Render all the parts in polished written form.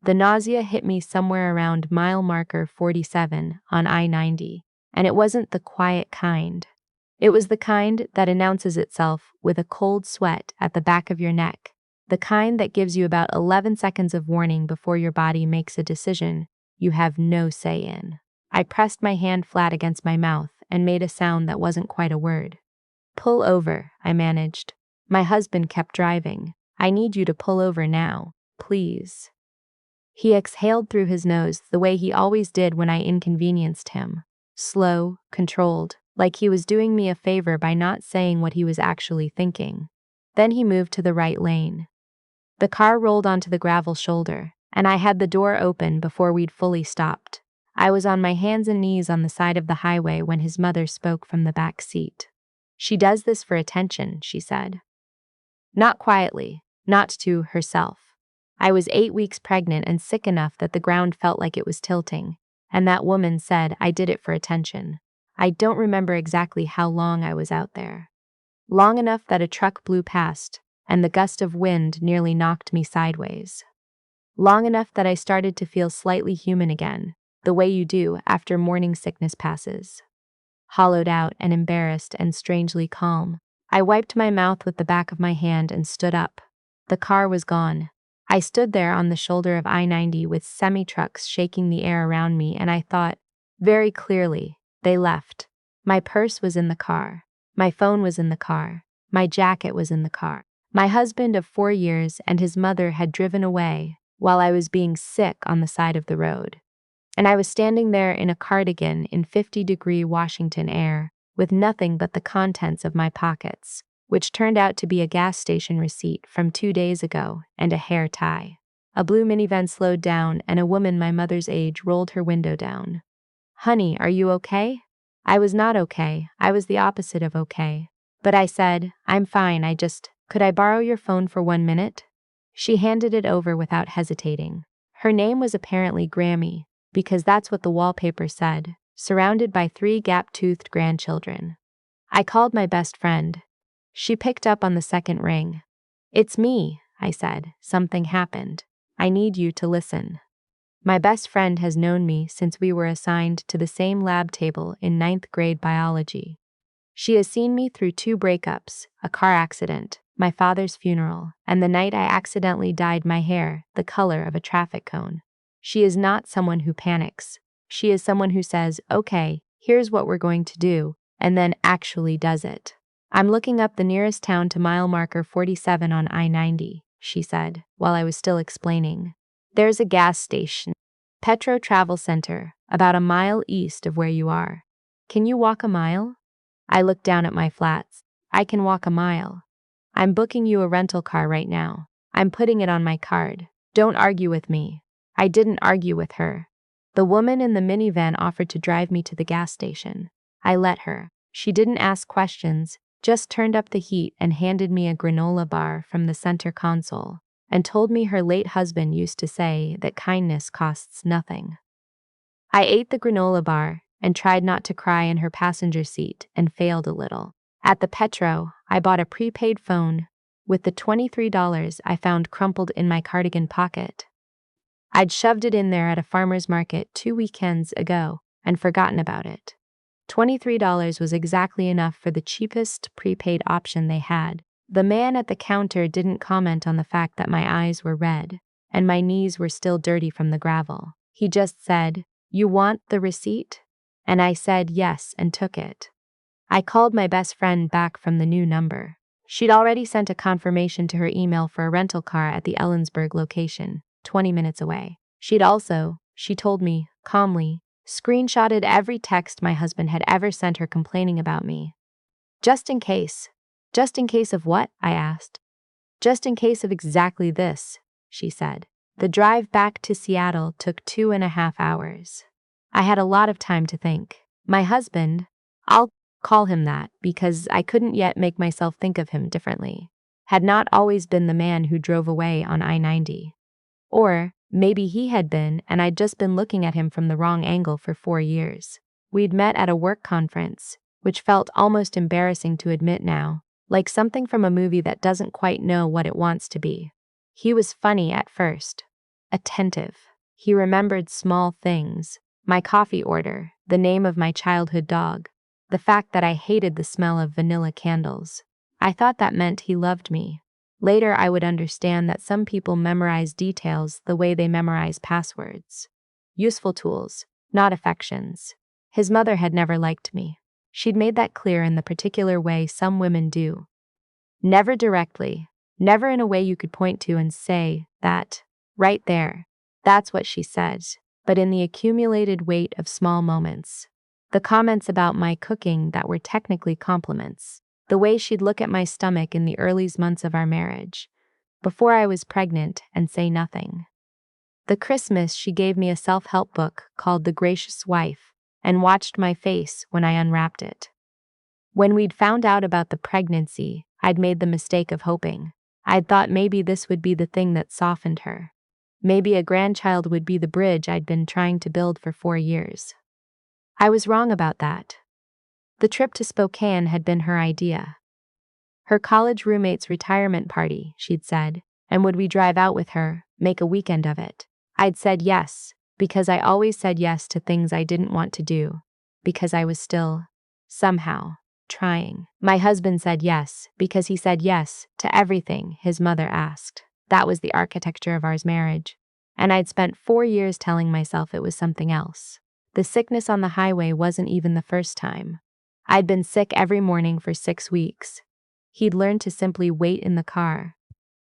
The nausea hit me somewhere around mile marker 47 on I-90, and it wasn't the quiet kind. It was the kind that announces itself with a cold sweat at the back of your neck, the kind that gives you about 11 seconds of warning before your body makes a decision you have no say in. I pressed my hand flat against my mouth and made a sound that wasn't quite a word. "Pull over," I managed. My husband kept driving. "I need you to pull over now, please." He exhaled through his nose the way he always did when I inconvenienced him. Slow, controlled, like he was doing me a favor by not saying what he was actually thinking. Then he moved to the right lane. The car rolled onto the gravel shoulder, and I had the door open before we'd fully stopped. I was on my hands and knees on the side of the highway when his mother spoke from the back seat. "She does this for attention," she said. Not quietly, not to herself. I was 8 weeks pregnant and sick enough that the ground felt like it was tilting, and that woman said I did it for attention. I don't remember exactly how long I was out there. Long enough that a truck blew past, and the gust of wind nearly knocked me sideways. Long enough that I started to feel slightly human again, the way you do after morning sickness passes. Hollowed out and embarrassed and strangely calm, I wiped my mouth with the back of my hand and stood up. The car was gone. I stood there on the shoulder of I-90 with semi-trucks shaking the air around me, and I thought, very clearly, they left. My purse was in the car. My phone was in the car. My jacket was in the car. My husband of 4 years and his mother had driven away while I was being sick on the side of the road. And I was standing there in a cardigan in 50-degree Washington air, with nothing but the contents of my pockets, which turned out to be a gas station receipt from 2 days ago and a hair tie. A blue minivan slowed down and a woman my mother's age rolled her window down. "Honey, are you okay?" I was not okay. I was the opposite of okay. But I said, "I'm fine, could I borrow your phone for 1 minute?" She handed it over without hesitating. Her name was apparently Grammy, because that's what the wallpaper said, surrounded by 3 gap-toothed grandchildren. I called my best friend. She picked up on the second ring. "It's me," I said. "Something happened. I need you to listen." My best friend has known me since we were assigned to the same lab table in 9th grade biology. She has seen me through 2 breakups, a car accident, my father's funeral, and the night I accidentally dyed my hair the color of a traffic cone. She is not someone who panics. She is someone who says, "Okay, here's what we're going to do," and then actually does it. "I'm looking up the nearest town to mile marker 47 on I-90, she said, while I was still explaining. "There's a gas station, Petro Travel Center, about a mile east of where you are. Can you walk a mile?" I looked down at my flats. "I can walk a mile. I'm booking you a rental car right now. I'm putting it on my card. Don't argue with me." I didn't argue with her. The woman in the minivan offered to drive me to the gas station. I let her. She didn't ask questions, just turned up the heat and handed me a granola bar from the center console, and told me her late husband used to say that kindness costs nothing. I ate the granola bar and tried not to cry in her passenger seat and failed a little. At the Petro, I bought a prepaid phone with the $23 I found crumpled in my cardigan pocket. I'd shoved it in there at a farmer's market 2 weekends ago and forgotten about it. $23 was exactly enough for the cheapest prepaid option they had. The man at the counter didn't comment on the fact that my eyes were red and my knees were still dirty from the gravel. He just said, "You want the receipt?" And I said yes and took it. I called my best friend back from the new number. She'd already sent a confirmation to her email for a rental car at the Ellensburg location, 20 minutes away. She'd also, she told me, calmly, screenshotted every text my husband had ever sent her complaining about me. "Just in case." "Just in case of what?" I asked. "Just in case of exactly this," she said. The drive back to Seattle took 2.5 hours. I had a lot of time to think. My husband, I'll call him that because I couldn't yet make myself think of him differently, had not always been the man who drove away on I-90. Or maybe he had been, and I'd just been looking at him from the wrong angle for 4 years. We'd met at a work conference, which felt almost embarrassing to admit now, like something from a movie that doesn't quite know what it wants to be. He was funny at first. attentive. He remembered small things: my coffee order, the name of my childhood dog, the fact that I hated the smell of vanilla candles. I thought that meant he loved me. Later, I would understand that some people memorize details the way they memorize passwords. Useful tools, not affections. His mother had never liked me. She'd made that clear in the particular way some women do. Never directly, never in a way you could point to and say, that, right there, that's what she said, but in the accumulated weight of small moments. The comments about my cooking that were technically compliments. The way she'd look at my stomach in the early months of our marriage, before I was pregnant, and say nothing. The Christmas she gave me a self-help book called The Gracious Wife, and watched my face when I unwrapped it. When we'd found out about the pregnancy, I'd made the mistake of hoping. I'd thought maybe this would be the thing that softened her. Maybe a grandchild would be the bridge I'd been trying to build for 4 years. I was wrong about that. The trip to Spokane had been her idea. Her college roommate's retirement party, she'd said, and would we drive out with her, make a weekend of it? I'd said yes, because I always said yes to things I didn't want to do, because I was still, somehow, trying. My husband said yes, because he said yes to everything his mother asked. That was the architecture of our marriage. And I'd spent 4 years telling myself it was something else. The sickness on the highway wasn't even the first time. I'd been sick every morning for 6 weeks. He'd learned to simply wait in the car.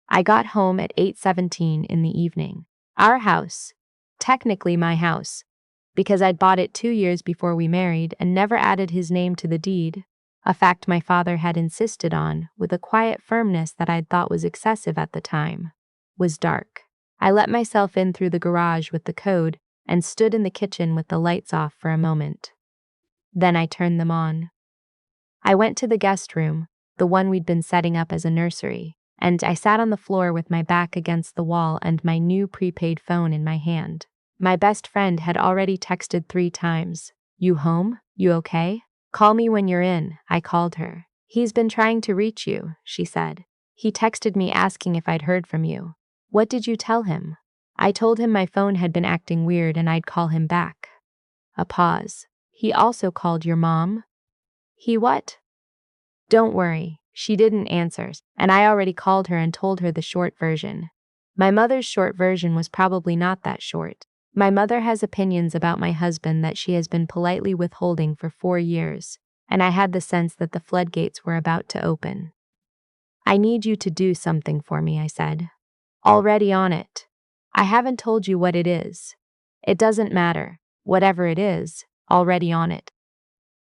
I got home at 8:17 in the evening. Our house, technically my house, because I'd bought it 2 years before we married and never added his name to the deed, a fact my father had insisted on with a quiet firmness that I'd thought was excessive at the time, was dark. I let myself in through the garage with the code and stood in the kitchen with the lights off for a moment. Then I turned them on. I went to the guest room, the one we'd been setting up as a nursery, and I sat on the floor with my back against the wall and my new prepaid phone in my hand. My best friend had already texted 3 times. "You home? You okay? Call me when you're in," I called her. "He's been trying to reach you," she said. "He texted me asking if I'd heard from you." "What did you tell him?" I told him my phone had been acting weird and I'd call him back. A pause. "He also called your mom?" "He what?" "Don't worry, she didn't answer, and I already called her and told her the short version." My mother's short version was probably not that short. My mother has opinions about my husband that she has been politely withholding for 4 years, and I had the sense that the floodgates were about to open. "I need you to do something for me," I said. "Already on it. I haven't told you what it is. It doesn't matter. Whatever it is, already on it."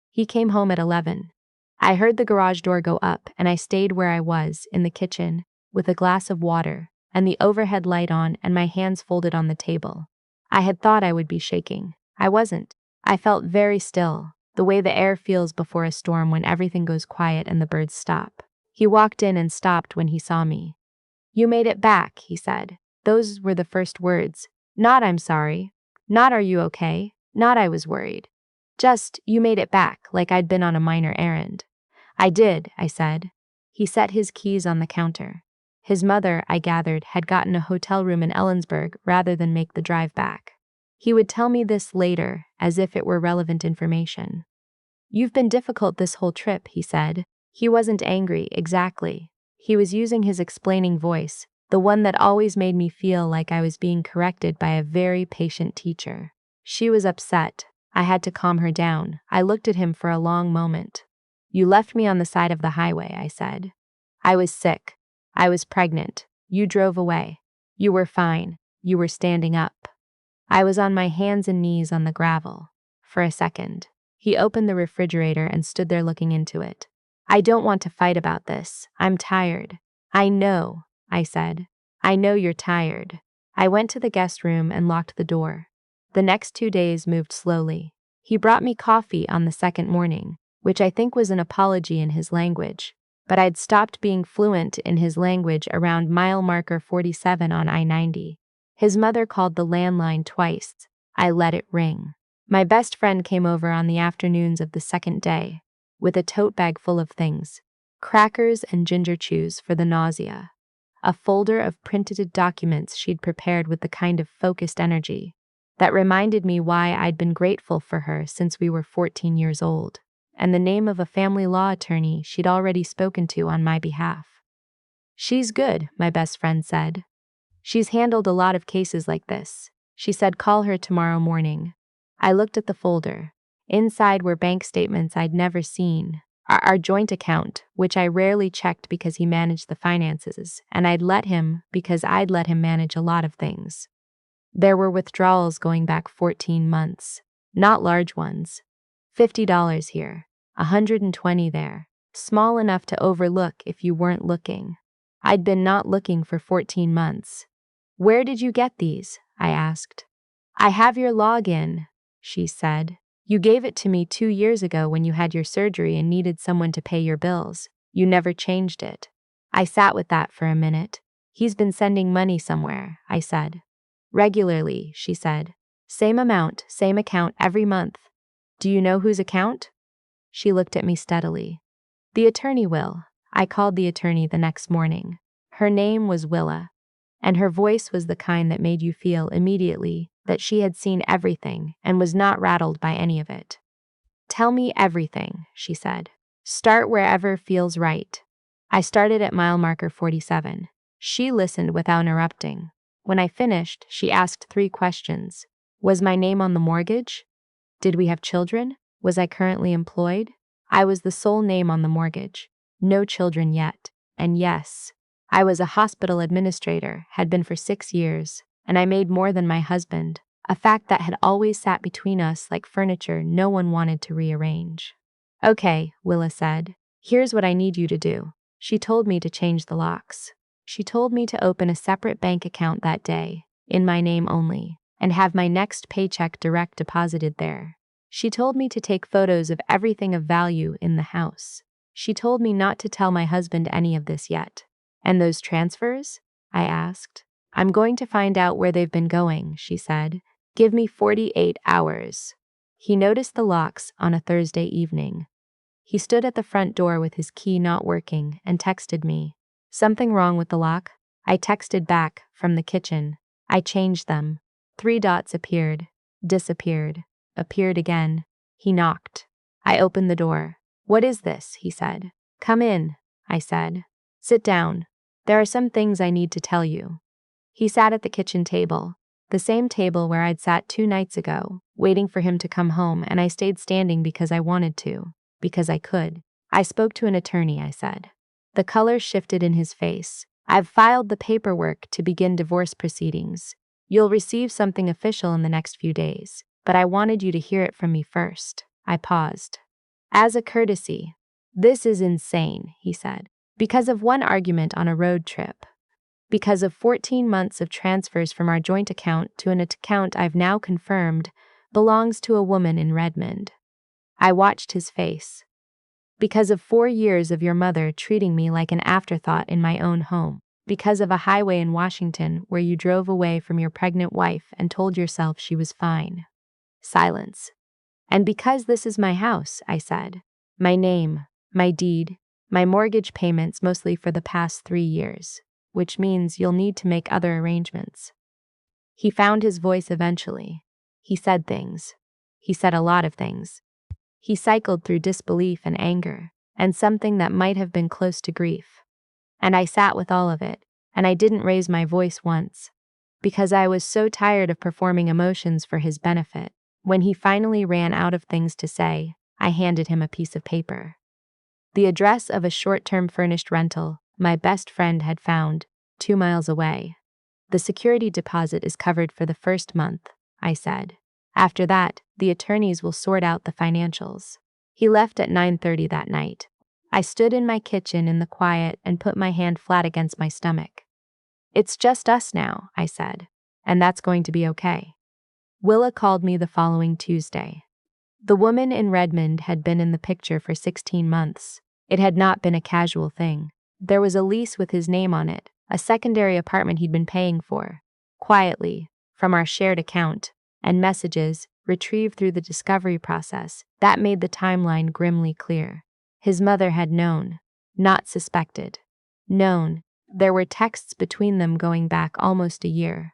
He came home at 11. I heard the garage door go up and I stayed where I was, in the kitchen, with a glass of water, and the overhead light on and my hands folded on the table. I had thought I would be shaking. I wasn't. I felt very still, the way the air feels before a storm when everything goes quiet and the birds stop. He walked in and stopped when he saw me. "You made it back," he said. Those were the first words. Not "I'm sorry," not "Are you okay," not "I was worried." Just, "You made it back," like I'd been on a minor errand. "I did," I said. He set his keys on the counter. His mother, I gathered, had gotten a hotel room in Ellensburg rather than make the drive back. He would tell me this later, as if it were relevant information. "You've been difficult this whole trip," he said. He wasn't angry, exactly. He was using his explaining voice, the one that always made me feel like I was being corrected by a very patient teacher. She was upset. I had to calm her down. I looked at him for a long moment. "You left me on the side of the highway," I said. "I was sick. I was pregnant. You drove away. You were fine. You were standing up." I was on my hands and knees on the gravel. For a second. He opened the refrigerator and stood there looking into it. "I don't want to fight about this. I'm tired." "I know," I said. "I know you're tired." I went to the guest room and locked the door. The next 2 days moved slowly. He brought me coffee on the second morning, which I think was an apology in his language, but I'd stopped being fluent in his language around mile marker 47 on I-90. His mother called the landline twice. I let it ring. My best friend came over on the afternoons of the second day, with a tote bag full of things, crackers and ginger chews for the nausea. a folder of printed documents she'd prepared with the kind of focused energy that reminded me why I'd been grateful for her since we were 14 years old, and the name of a family law attorney she'd already spoken to on my behalf. "She's good," my best friend said. "She's handled a lot of cases like this." She said, "Call her tomorrow morning." I looked at the folder. Inside were bank statements I'd never seen, our joint account, which I rarely checked because he managed the finances, and I'd let him because I'd let him manage a lot of things. There were withdrawals going back 14 months, not large ones. $50 here, $120 there, small enough to overlook if you weren't looking. I'd been not looking for 14 months. "Where did you get these?" I asked. "I have your login," she said. "You gave it to me 2 years ago when you had your surgery and needed someone to pay your bills. You never changed it." I sat with that for a minute. "He's been sending money somewhere," I said. "Regularly," she said. "Same amount, same account every month." "Do you know whose account?" She looked at me steadily. "The attorney will." I called the attorney the next morning. Her name was Willa, and her voice was the kind that made you feel immediately that she had seen everything and was not rattled by any of it. "Tell me everything," she said. "Start wherever feels right." I started at mile marker 47. She listened without interrupting. When I finished, she asked 3 questions. Was my name on the mortgage? Did we have children? Was I currently employed? I was the sole name on the mortgage. No children yet. And yes, I was a hospital administrator, had been for 6 years, and I made more than my husband, a fact that had always sat between us like furniture no one wanted to rearrange. "Okay," Willa said. "Here's what I need you to do." She told me to change the locks. She told me to open a separate bank account that day, in my name only, and have my next paycheck direct deposited there. She told me to take photos of everything of value in the house. She told me not to tell my husband any of this yet. "And those transfers?" I asked. "I'm going to find out where they've been going," she said. "Give me 48 hours. He noticed the locks on a Thursday evening. He stood at the front door with his key not working and texted me. "Something wrong with the lock?" I texted back from the kitchen. I changed them. 3 dots appeared, disappeared, appeared again. He knocked. I opened the door. "What is this?" he said. "Come in," I said. "Sit down. There are some things I need to tell you." He sat at the kitchen table, the same table where I'd sat 2 nights ago, waiting for him to come home, and I stayed standing because I wanted to, because I could. "I spoke to an attorney," I said. The color shifted in his face. "I've filed the paperwork to begin divorce proceedings. You'll receive something official in the next few days, but I wanted you to hear it from me first." I paused. "As a courtesy." "This is insane," he said. "Because of one argument on a road trip. Because of 14 months of transfers from our joint account to an account I've now confirmed belongs to a woman in Redmond." I watched his face. "Because of 4 years of your mother treating me like an afterthought in my own home. Because of a highway in Washington where you drove away from your pregnant wife and told yourself she was fine." Silence. "And because this is my house," I said. "My name, my deed, my mortgage payments mostly for the past 3 years, which means you'll need to make other arrangements." He found his voice eventually. He said things. He said a lot of things. He cycled through disbelief and anger, and something that might have been close to grief. And I sat with all of it, and I didn't raise my voice once, because I was so tired of performing emotions for his benefit. When he finally ran out of things to say, I handed him a piece of paper. The address of a short-term furnished rental my best friend had found, 2 miles away. "The security deposit is covered for the first month," I said. "After that, the attorneys will sort out the financials." He left at 9:30 that night. I stood in my kitchen in the quiet and put my hand flat against my stomach. "It's just us now," I said, "and that's going to be okay." Willa called me the following Tuesday. The woman in Redmond had been in the picture for 16 months. It had not been a casual thing. There was a lease with his name on it, a secondary apartment he'd been paying for, quietly, from our shared account, and messages, retrieved through the discovery process, that made the timeline grimly clear. His mother had known, not suspected. Known, There were texts between them going back almost a year.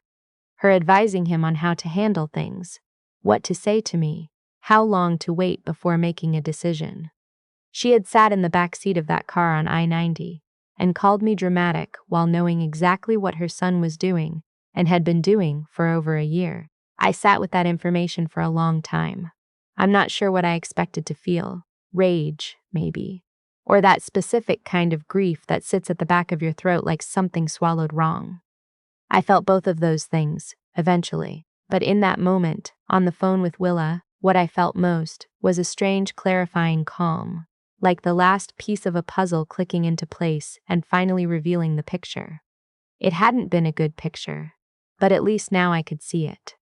Her advising him on how to handle things, what to say to me, how long to wait before making a decision. She had sat in the back seat of that car on I-90 and called me dramatic while knowing exactly what her son was doing and had been doing for over a year. I sat with that information for a long time. I'm not sure what I expected to feel. Rage, maybe. Or that specific kind of grief that sits at the back of your throat like something swallowed wrong. I felt both of those things, eventually. But in that moment, on the phone with Willa, what I felt most was a strange clarifying calm, like the last piece of a puzzle clicking into place and finally revealing the picture. It hadn't been a good picture, but at least now I could see it.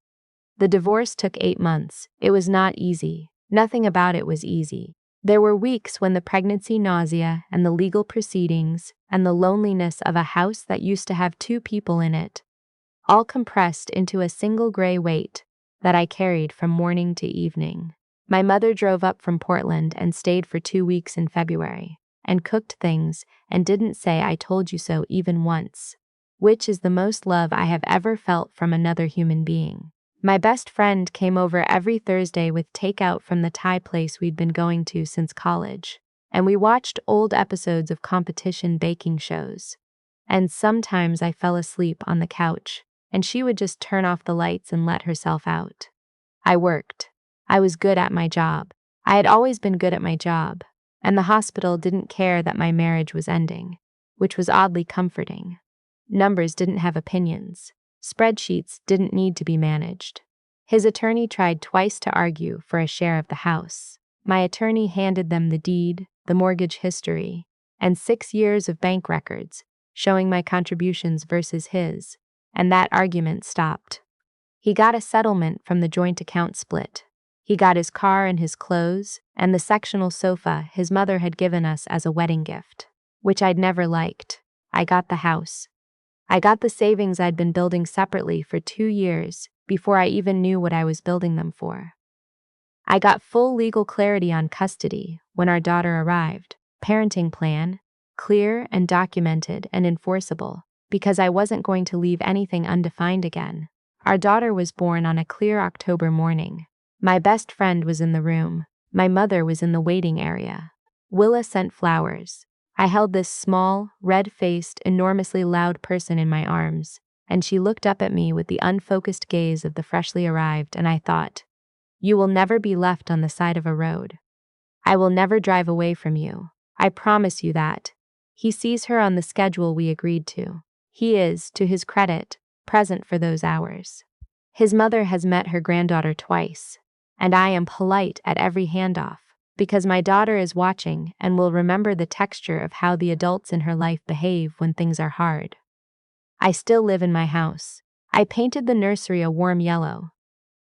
The divorce took 8 months. It was not easy. Nothing about it was easy. There were weeks when the pregnancy nausea and the legal proceedings and the loneliness of a house that used to have 2 people in it, all compressed into a single gray weight that I carried from morning to evening. My mother drove up from Portland and stayed for 2 weeks in February, and cooked things and didn't say I told you so even once, which is the most love I have ever felt from another human being. My best friend came over every Thursday with takeout from the Thai place we'd been going to since college, and we watched old episodes of competition baking shows. And sometimes I fell asleep on the couch, and she would just turn off the lights and let herself out. I worked. I was good at my job. I had always been good at my job, and the hospital didn't care that my marriage was ending, which was oddly comforting. Numbers didn't have opinions. Spreadsheets didn't need to be managed. His attorney tried twice to argue for a share of the house. My attorney handed them the deed, the mortgage history, and 6 years of bank records, showing my contributions versus his, and that argument stopped. He got a settlement from the joint account split. He got his car and his clothes, and the sectional sofa his mother had given us as a wedding gift, which I'd never liked. I got the house. I got the savings I'd been building separately for 2 years before I even knew what I was building them for. I got full legal clarity on custody when our daughter arrived, parenting plan, clear and documented and enforceable, because I wasn't going to leave anything undefined again. Our daughter was born on a clear October morning. My best friend was in the room. My mother was in the waiting area. Willa sent flowers. I held this small, red-faced, enormously loud person in my arms, and she looked up at me with the unfocused gaze of the freshly arrived, and I thought, "You will never be left on the side of a road. I will never drive away from you. I promise you that." He sees her on the schedule we agreed to. He is, to his credit, present for those hours. His mother has met her granddaughter twice, and I am polite at every handoff, because my daughter is watching and will remember the texture of how the adults in her life behave when things are hard. I still live in my house. I painted the nursery a warm yellow,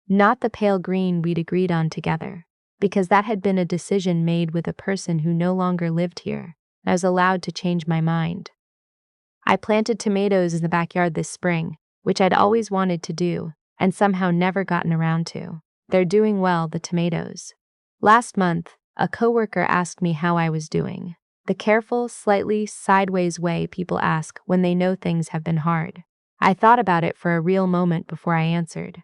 not the pale green we'd agreed on together, because that had been a decision made with a person who no longer lived here. I was allowed to change my mind. I planted tomatoes in the backyard this spring, which I'd always wanted to do, and somehow never gotten around to. They're doing well, the tomatoes. Last month, a coworker asked me how I was doing. The careful, slightly sideways way people ask when they know things have been hard. I thought about it for a real moment before I answered.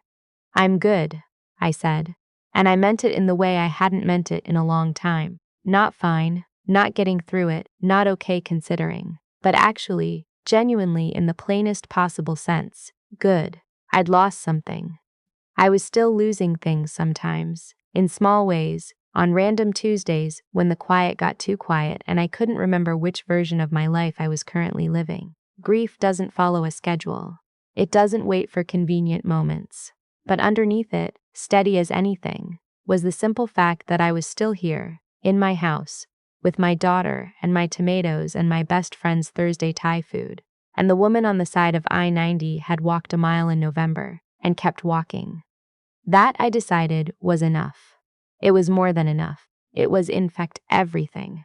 "I'm good," I said, and I meant it in the way I hadn't meant it in a long time. Not fine, not getting through it, not okay considering, but actually, genuinely in the plainest possible sense, good. I'd lost something. I was still losing things sometimes, in small ways, on random Tuesdays when the quiet got too quiet and I couldn't remember which version of my life I was currently living. Grief doesn't follow a schedule. It doesn't wait for convenient moments. But underneath it, steady as anything, was the simple fact that I was still here, in my house, with my daughter and my tomatoes and my best friend's Thursday Thai food. And the woman on the side of I-90 had walked a mile in November and kept walking. That, I decided, was enough. It was more than enough. It was, in fact, everything.